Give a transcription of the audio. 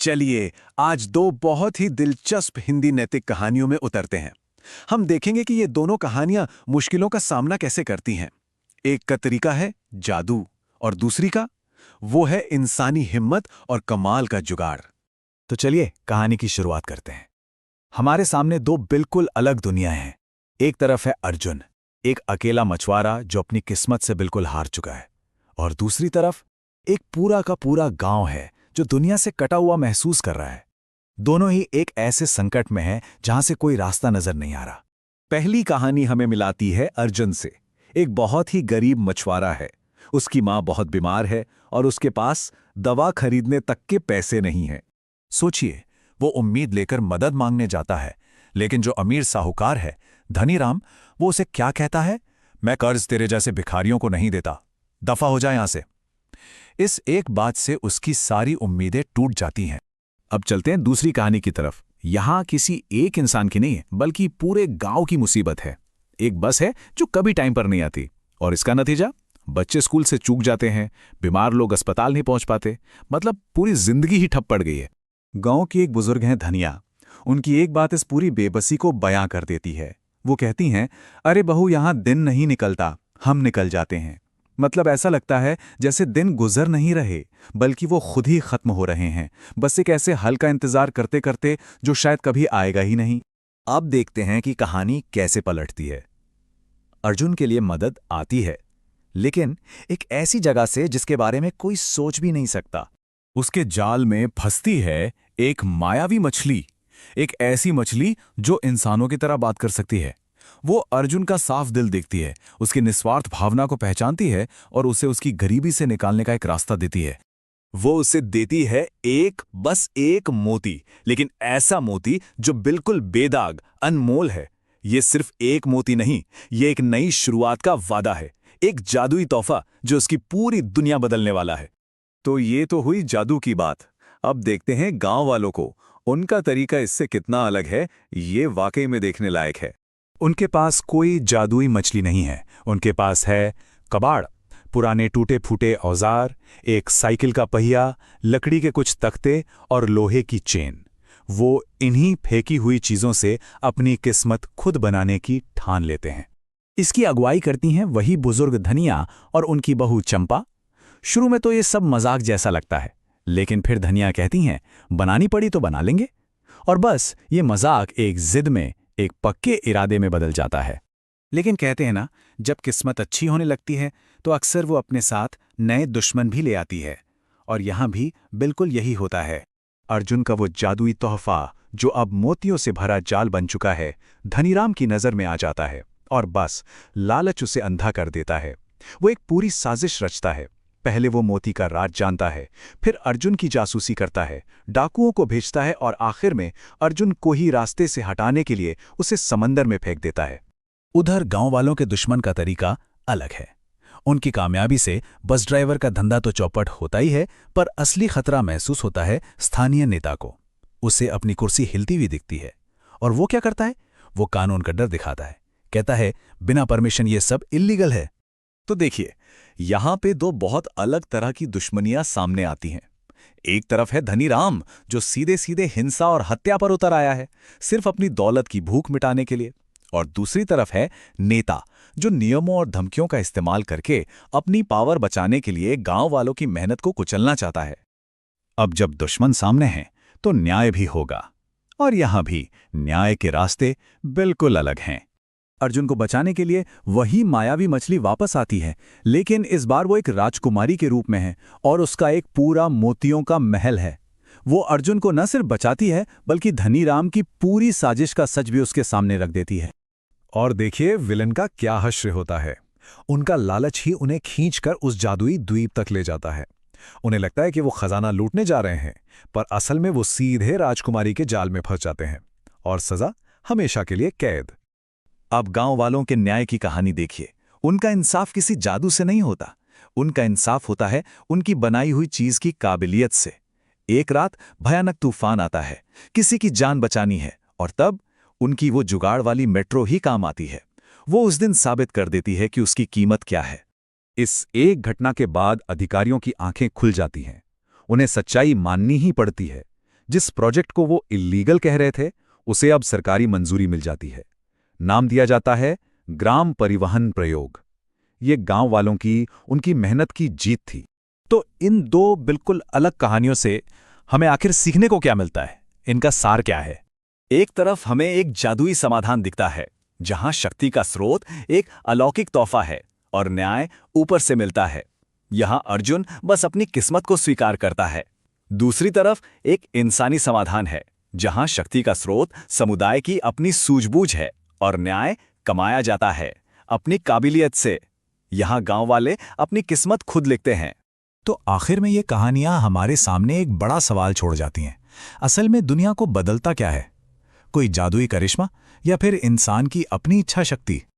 चलिए आज दो बहुत ही दिलचस्प हिंदी नैतिक कहानियों में उतरते हैं। हम देखेंगे कि ये दोनों कहानियां मुश्किलों का सामना कैसे करती हैं। एक का तरीका है जादू और दूसरी का वो है इंसानी हिम्मत और कमाल का जुगाड़। तो चलिए कहानी की शुरुआत करते हैं। हमारे सामने दो बिल्कुल अलग दुनियाएं हैं। एक तरफ है अर्जुन, एक अकेला मछुआरा जो अपनी किस्मत से बिल्कुल हार चुका है, और दूसरी तरफ एक पूरा का पूरा गांव है जो दुनिया से कटा हुआ महसूस कर रहा है। दोनों ही एक ऐसे संकट में हैं जहां से कोई रास्ता नजर नहीं आ रहा। पहली कहानी हमें मिलाती है अर्जुन से। एक बहुत ही गरीब मछुआरा है, उसकी मां बहुत बीमार है और उसके पास दवा खरीदने तक के पैसे नहीं हैं। सोचिए, वो उम्मीद लेकर मदद मांगने जाता है, लेकिन जो अमीर साहूकार है धनीराम, वो उसे क्या कहता है? मैं कर्ज तेरे जैसे भिखारियों को नहीं देता, दफा हो जाए यहां से। इस एक बात से उसकी सारी उम्मीदें टूट जाती हैं। अब चलते हैं दूसरी कहानी की तरफ। यहां किसी एक इंसान की नहीं है, बल्कि पूरे गांव की मुसीबत है। एक बस है जो कभी टाइम पर नहीं आती, और इसका नतीजा बच्चे स्कूल से चूक जाते हैं, बीमार लोग अस्पताल नहीं पहुंच पाते, मतलब पूरी जिंदगी ही ठप पड़ गई है। गांव की एक बुजुर्ग हैं धनिया। उनकी एक बात इस पूरी बेबसी को बयां कर देती है। वो कहती हैं, अरे बहू, यहां दिन नहीं निकलता, हम निकल जाते हैं। मतलब ऐसा लगता है जैसे दिन गुजर नहीं रहे, बल्कि वो खुद ही खत्म हो रहे हैं, बस एक ऐसे हल का इंतजार करते करते जो शायद कभी आएगा ही नहीं। अब देखते हैं कि कहानी कैसे पलटती है। अर्जुन के लिए मदद आती है, लेकिन एक ऐसी जगह से जिसके बारे में कोई सोच भी नहीं सकता। उसके जाल में फंसती है एक मायावी मछली, एक ऐसी मछली जो इंसानों की तरह बात कर सकती है। वो अर्जुन का साफ दिल देखती है, उसकी निस्वार्थ भावना को पहचानती है और उसे उसकी गरीबी से निकालने का एक रास्ता देती है। वो उसे देती है बस एक मोती, लेकिन ऐसा मोती जो बिल्कुल बेदाग, अनमोल है। ये सिर्फ एक मोती नहीं, ये एक नई शुरुआत का वादा है, एक जादुई तोहफा जो उसकी पूरी दुनिया बदलने वाला है। तो ये तो हुई जादू की बात। अब देखते हैं गांव वालों को। उनका तरीका इससे कितना अलग है, ये वाकई में देखने लायक है। उनके पास कोई जादुई मछली नहीं है। उनके पास है कबाड़, पुराने टूटे फूटे औजार, एक साइकिल का पहिया, लकड़ी के कुछ तख्ते और लोहे की चेन। वो इन्हीं फेंकी हुई चीजों से अपनी किस्मत खुद बनाने की ठान लेते हैं। इसकी अगुवाई करती हैं वही बुजुर्ग धनिया और उनकी बहू चंपा। शुरू में तो ये सब मजाक जैसा लगता है, लेकिन फिर धनिया कहती हैं, बनानी पड़ी तो बना लेंगे। और बस ये मजाक एक जिद में, एक पक्के इरादे में बदल जाता है। लेकिन कहते हैं ना, जब किस्मत अच्छी होने लगती है तो अक्सर वो अपने साथ नए दुश्मन भी ले आती है। और यहां भी बिल्कुल यही होता है। अर्जुन का वो जादुई तोहफा, जो अब मोतियों से भरा जाल बन चुका है, धनीराम की नजर में आ जाता है, और बस लालच उसे अंधा कर देता है। वो एक पूरी साजिश रचता है। पहले वो मोती का राज जानता है, फिर अर्जुन की जासूसी करता है, डाकुओं को भेजता है, और आखिर में अर्जुन को ही रास्ते से हटाने के लिए उसे समंदर में फेंक देता है। उधर गांव वालों के दुश्मन का तरीका अलग है। उनकी कामयाबी से बस ड्राइवर का धंधा तो चौपट होता ही है, पर असली खतरा महसूस होता है स्थानीय नेता को। उसे अपनी कुर्सी हिलती हुई दिखती है, और वो क्या करता है? वो कानून का डर दिखाता है, कहता है बिना परमिशन ये सब इल्लीगल है। तो देखिए, यहां पे दो बहुत अलग तरह की दुश्मनियां सामने आती हैं। एक तरफ है धनीराम, जो सीधे सीधे हिंसा और हत्या पर उतर आया है, सिर्फ अपनी दौलत की भूख मिटाने के लिए। और दूसरी तरफ है नेता, जो नियमों और धमकियों का इस्तेमाल करके अपनी पावर बचाने के लिए गांव वालों की मेहनत को कुचलना चाहता है। अब जब दुश्मन सामने हैं तो न्याय भी होगा, और यहां भी न्याय के रास्ते बिल्कुल अलग हैं। अर्जुन को बचाने के लिए वही मायावी मछली वापस आती है, लेकिन इस बार वो एक राजकुमारी के रूप में है, और उसका एक पूरा मोतियों का महल है। वो अर्जुन को न सिर्फ बचाती है, बल्कि धनीराम की पूरी साजिश का सच भी उसके सामने रख देती है। और देखिए विलन का क्या हश्र होता है। उनका लालच ही उन्हें खींचकर उस जादुई द्वीप तक ले जाता है। उन्हें लगता है कि वो खजाना लूटने जा रहे हैं, पर असल में वो सीधे राजकुमारी के जाल में फंस जाते हैं, और सजा हमेशा के लिए कैद। अब गांव वालों के न्याय की कहानी देखिए। उनका इंसाफ किसी जादू से नहीं होता, उनका इंसाफ होता है उनकी बनाई हुई चीज की काबिलियत से। एक रात भयानक तूफान आता है, किसी की जान बचानी है, और तब उनकी वो जुगाड़ वाली मेट्रो ही काम आती है। वो उस दिन साबित कर देती है कि उसकी कीमत क्या है। इस एक घटना के बाद अधिकारियों की आंखें खुल जाती हैं। उन्हें सच्चाई माननी ही पड़ती है। जिस प्रोजेक्ट को वो इल्लीगल कह रहे थे उसे अब सरकारी मंजूरी मिल जाती है। नाम दिया जाता है ग्राम परिवहन प्रयोग। ये गांव वालों की, उनकी मेहनत की जीत थी। तो इन दो बिल्कुल अलग कहानियों से हमें आखिर सीखने को क्या मिलता है? इनका सार क्या है? एक तरफ हमें एक जादुई समाधान दिखता है, जहां शक्ति का स्रोत एक अलौकिक तोहफा है और न्याय ऊपर से मिलता है। यहां अर्जुन बस अपनी किस्मत को स्वीकार करता है। दूसरी तरफ एक इंसानी समाधान है, जहां शक्ति का स्रोत समुदाय की अपनी सूझबूझ है और न्याय कमाया जाता है अपनी काबिलियत से। यहां गांव वाले अपनी किस्मत खुद लिखते हैं। तो आखिर में ये कहानियां हमारे सामने एक बड़ा सवाल छोड़ जाती हैं। असल में दुनिया को बदलता क्या है? कोई जादुई करिश्मा या फिर इंसान की अपनी इच्छा शक्ति?